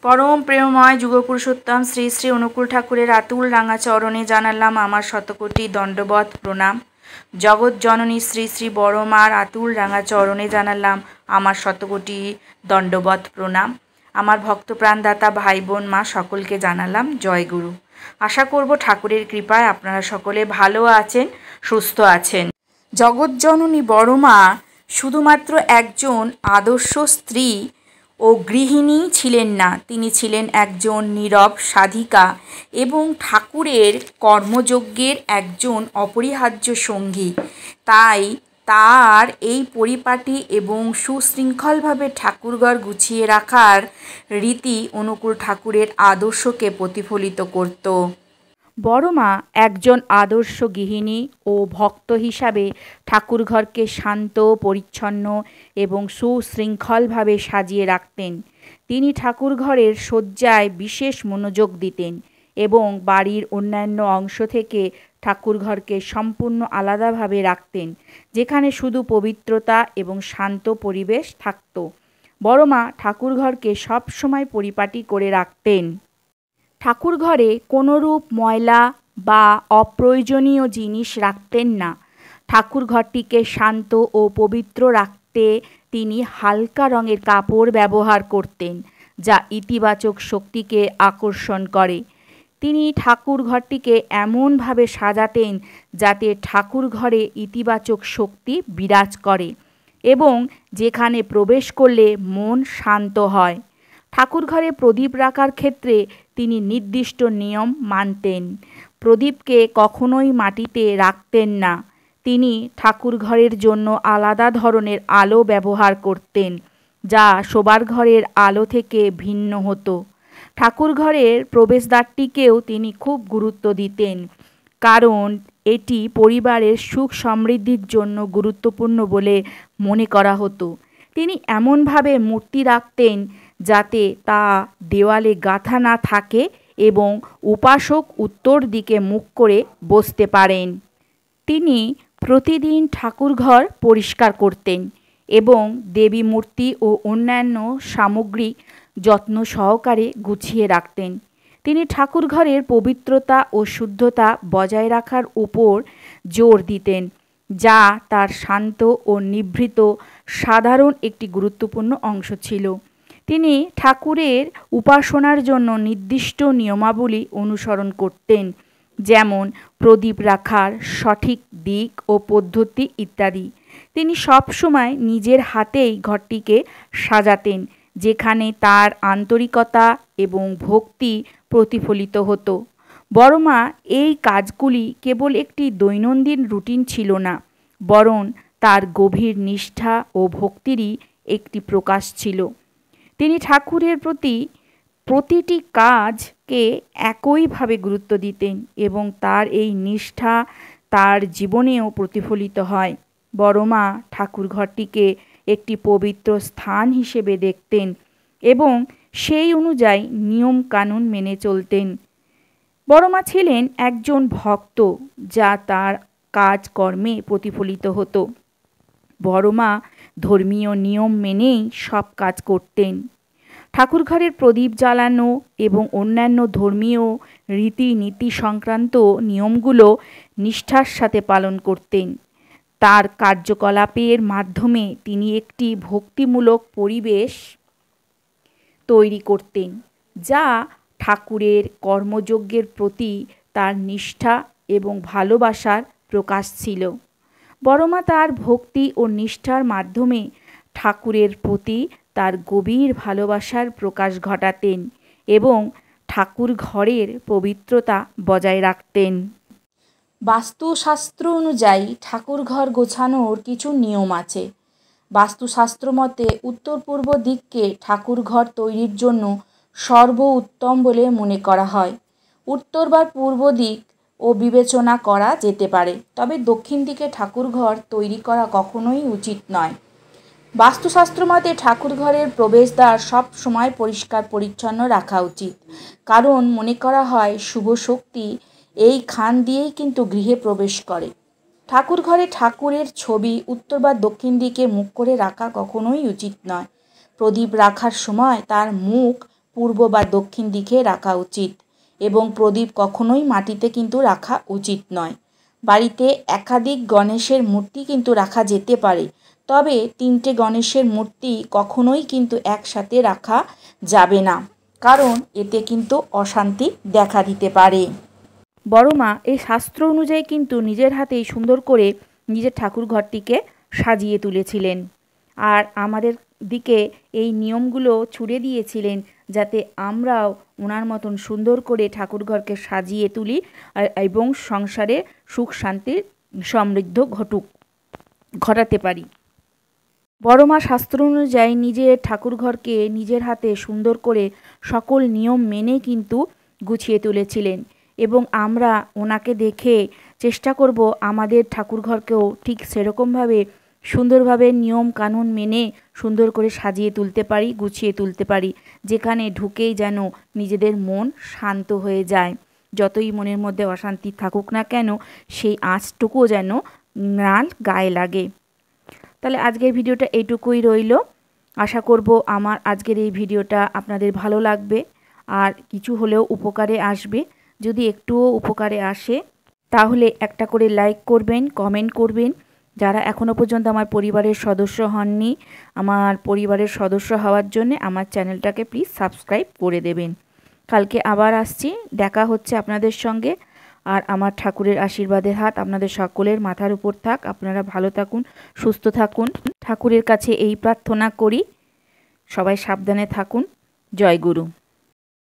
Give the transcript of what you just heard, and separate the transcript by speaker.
Speaker 1: পরম প্রেমময় যুগপুরুষোত্তম শ্রী শ্রী অনুকূল ঠাকুরের আতুল রাঙা চরণে জানালাম আমার শতকোটি দণ্ডবৎ প্রণাম। জগৎ জননী শ্রী শ্রী বড়মার আতুল রাঙা চরণে জানালাম আমার শতকোটি দণ্ডবৎ প্রণাম। আমার ভক্তপ্রাণদাতা ভাই বোন মা সকলকে জানালাম জয়গুরু। আশা করব ঠাকুরের কৃপায় আপনারা সকলে ভালো আছেন, সুস্থ আছেন। জগৎ জননী বড়মা শুধুমাত্র একজন আদর্শ স্ত্রী ও গৃহিণী ছিলেন না, তিনি ছিলেন একজন নীরব সাধিকা এবং ঠাকুরের কর্মযজ্ঞের একজন অপরিহার্য সঙ্গী। তাই তার এই পরিপাটি এবং সুশৃঙ্খলভাবে ঠাকুরঘর গুছিয়ে রাখার রীতি অনুকূল ঠাকুরের আদর্শকে প্রতিফলিত করত। বড়মা একজন আদর্শ গৃহিণী ও ভক্ত হিসাবে ঠাকুরঘরকে শান্ত, পরিচ্ছন্ন এবং সুশৃঙ্খলভাবে সাজিয়ে রাখতেন। তিনি ঠাকুরঘরের সজ্জায় বিশেষ মনোযোগ দিতেন এবং বাড়ির অন্যান্য অংশ থেকে ঠাকুরঘরকে সম্পূর্ণ আলাদাভাবে রাখতেন, যেখানে শুধু পবিত্রতা এবং শান্ত পরিবেশ থাকত। বড়মা ঠাকুরঘরকে সবসময় পরিপাটি করে রাখতেন। ঠাকুরঘরে কোনোরূপ ময়লা বা অপ্রয়োজনীয় জিনিস রাখতেন না। ঠাকুরঘরটিকে শান্ত ও পবিত্র রাখতে তিনি হালকা রঙের কাপড় ব্যবহার করতেন, যা ইতিবাচক শক্তিকে আকর্ষণ করে। তিনি ঠাকুরঘরটিকে এমনভাবে সাজাতেন যাতে ঠাকুরঘরে ইতিবাচক শক্তি বিরাজ করে এবং যেখানে প্রবেশ করলে মন শান্ত হয়। ঠাকুরঘরে প্রদীপ রাখার ক্ষেত্রে তিনি নির্দিষ্ট নিয়ম মানতেন। প্রদীপকে কখনোই মাটিতে রাখতেন না। তিনি ঠাকুরঘরের জন্য আলাদা ধরনের আলো ব্যবহার করতেন, যা শোবার ঘরের আলো থেকে ভিন্ন হতো। ঠাকুরঘরের প্রবেশদ্বারটিকেও তিনি খুব গুরুত্ব দিতেন, কারণ এটি পরিবারের সুখ সমৃদ্ধির জন্য গুরুত্বপূর্ণ বলে মনে করা হতো। তিনি এমনভাবে মূর্তি রাখতেন যাতে তা দেওয়ালে গাঁথা না থাকে এবং উপাসক উত্তর দিকে মুখ করে বসতে পারেন। তিনি প্রতিদিন ঠাকুরঘর পরিষ্কার করতেন এবং দেবী মূর্তি ও অন্যান্য সামগ্রী যত্ন সহকারে গুছিয়ে রাখতেন। তিনি ঠাকুরঘরের পবিত্রতা ও শুদ্ধতা বজায় রাখার উপর জোর দিতেন, যা তার শান্ত ও নিভৃত সাধারণ একটি গুরুত্বপূর্ণ অংশ ছিল। তিনি ঠাকুরের উপাসনার জন্য নির্দিষ্ট নিয়মাবলী অনুসরণ করতেন, যেমন প্রদীপ রাখার সঠিক দিক ও পদ্ধতি ইত্যাদি। তিনি সবসময় নিজের হাতেই ঘরটিকে সাজাতেন, যেখানে তার আন্তরিকতা এবং ভক্তি প্রতিফলিত হতো। বড়মা এই কাজগুলি কেবল একটি দৈনন্দিন রুটিন ছিল না, বরং তার গভীর নিষ্ঠা ও ভক্তিরই একটি প্রকাশ ছিল। তিনি ঠাকুরের প্রতিটি কাজকে একইভাবে গুরুত্ব দিতেন এবং তার এই নিষ্ঠা তার জীবনেও প্রতিফলিত হয়। বড়মা ঠাকুরঘরটিকে একটি পবিত্র স্থান হিসেবে দেখতেন এবং সেই অনুযায়ী নিয়ম কানুন মেনে চলতেন। বড়মা ছিলেন একজন ভক্ত, যা তার কাজকর্মে প্রতিফলিত হতো। বড়মা ধর্মীয় নিয়ম মেনেই সব কাজ করতেন। ঠাকুরঘরের প্রদীপ জ্বালানো এবং অন্যান্য ধর্মীয় রীতিনীতি সংক্রান্ত নিয়মগুলো নিষ্ঠার সাথে পালন করতেন। তার কার্যকলাপের মাধ্যমে তিনি একটি ভক্তিমূলক পরিবেশ তৈরি করতেন, যা ঠাকুরের কর্মযজ্ঞের প্রতি তার নিষ্ঠা এবং ভালোবাসার প্রকাশ ছিল। বড়মা তার ভক্তি ও নিষ্ঠার মাধ্যমে ঠাকুরের প্রতি তার গভীর ভালোবাসার প্রকাশ ঘটাতেন এবং ঠাকুর ঘরের পবিত্রতা বজায় রাখতেন। বাস্তুশাস্ত্র অনুযায়ী ঠাকুরঘর গোছানোর কিছু নিয়ম আছে। বাস্তুশাস্ত্র মতে উত্তর পূর্ব দিককে ঠাকুরঘর তৈরির জন্য সর্বোত্তম বলে মনে করা হয়। উত্তর বা পূর্ব দিক ও বিবেচনা করা যেতে পারে, তবে দক্ষিণ দিকে ঠাকুরঘর তৈরি করা কখনোই উচিত নয়। বাস্তুশাস্ত্র মতে ঠাকুরঘরের প্রবেশদ্বার সব সময় পরিষ্কার পরিচ্ছন্ন রাখা উচিত, কারণ মনে করা হয় শুভ শক্তি এই খান দিয়েই কিন্তু গৃহে প্রবেশ করে। ঠাকুরঘরে ঠাকুরের ছবি উত্তর বা দক্ষিণ দিকে মুখ করে রাখা কখনোই উচিত নয়। প্রদীপ রাখার সময় তার মুখ পূর্ব বা দক্ষিণ দিকে রাখা উচিত এবং প্রদীপ কখনোই মাটিতে কিন্তু রাখা উচিত নয়। বাড়িতে একাধিক গণেশের মূর্তি কিন্তু রাখা যেতে পারে, তবে 3টে গণেশের মূর্তি কখনোই কিন্তু একসাথে রাখা যাবে না, কারণ এতে কিন্তু অশান্তি দেখা দিতে পারে। বড় মা এই শাস্ত্র অনুযায়ী কিন্তু নিজের হাতেই সুন্দর করে নিজের ঠাকুর ঘরটিকে সাজিয়ে তুলেছিলেন, আর আমাদের দিকে এই নিয়মগুলো ছুড়ে দিয়েছিলেন যাতে আমরাও ওনার মতন সুন্দর করে ঠাকুর ঘরকে সাজিয়ে তুলি এবং সংসারে সুখ শান্তি সমৃদ্ধ ঘটাতে পারি। বড় মা শাস্ত্র অনুযায়ী নিজের ঠাকুর ঘরকে নিজের হাতে সুন্দর করে সকল নিয়ম মেনে কিন্তু গুছিয়ে তুলেছিলেন, এবং আমরা ওনাকে দেখে চেষ্টা করব আমাদের ঠাকুর ঘরকেও ঠিক সেরকমভাবে সুন্দরভাবে নিয়ম কানুন মেনে সুন্দর করে সাজিয়ে তুলতে পারি, গুছিয়ে তুলতে পারি, যেখানে ঢুকেই যেন নিজেদের মন শান্ত হয়ে যায়। যতই মনের মধ্যে অশান্তি থাকুক না কেন, সেই আঁচটুকুও যেন না গায়ে লাগে। তাহলে আজকের ভিডিওটা এইটুকুই রইল। আশা করব আমার আজকের এই ভিডিওটা আপনাদের ভালো লাগবে আর কিছু হলেও উপকারে আসবে। যদি একটুও উপকারে আসে তাহলে একটা করে লাইক করবেন, কমেন্ট করবেন। যারা এখনও পর্যন্ত আমার পরিবারের সদস্য হননি, আমার পরিবারের সদস্য হওয়ার জন্য আমার চ্যানেলটাকে প্লিজ সাবস্ক্রাইব করে দেবেন। কালকে আবার আসছি, দেখা হচ্ছে আপনাদের সঙ্গে। আর আমার ঠাকুরের আশীর্বাদের হাত আপনাদের সকলের মাথার উপর থাক। আপনারা ভালো থাকুন, সুস্থ থাকুন। ঠাকুরের কাছে এই প্রার্থনা করি, সবাই সাবধানে থাকুন। জয় গুরু।